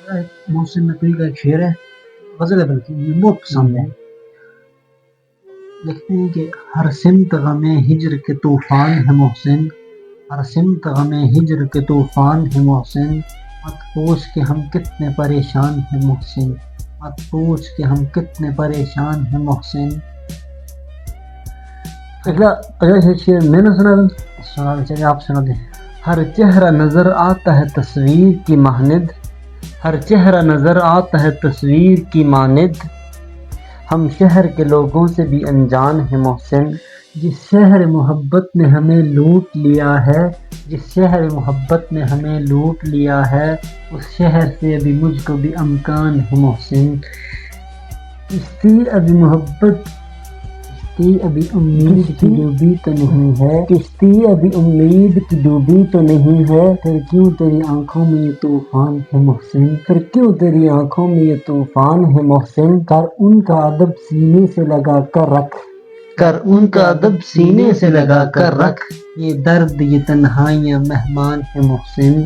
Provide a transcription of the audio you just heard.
محسن نقوی کا ایک شعر ہے، غزل ہے بلکہ یہ بہت پسند ہے. لکھتے ہیں کہ ہر سمت غم ہجر کے طوفان ہے محسن، ہر سمت غم ہجر کے طوفان ہے محسن، مت پوچھ کہ ہم کتنے پریشان ہیں محسن، مت پوچھ کہ ہم کتنے پریشان ہیں محسن. اگلا شعر میں نے سنا چاہیے آپ سنا دیں. ہر چہرہ نظر آتا ہے تصویر کی مانند، ہر چہرہ نظر آتا ہے تصویر کی مانند، ہم شہر کے لوگوں سے بھی انجان ہیں محسن. جس شہر محبت نے ہمیں لوٹ لیا ہے، جس شہر محبت نے ہمیں لوٹ لیا ہے، اس شہر سے ابھی مجھ کو بھی امکان ہے محسن. کشتی ابھی محبت، کشتی ابھی امید کی ڈوبی تو نہیں ہے، کشتی ابھی امید کی ڈوبی تو نہیں ہے، پھر کیوں تیری آنکھوں میں یہ طوفان ہے محسن، پھر کیوں تیری آنکھوں میں یہ طوفان ہے محسن. کر ان کا ادب سینے سے لگا کر رکھ، کر ان کا ادب سینے سے لگا کر رکھ، یہ درد یہ تنہائیاں مہمان ہے محسن.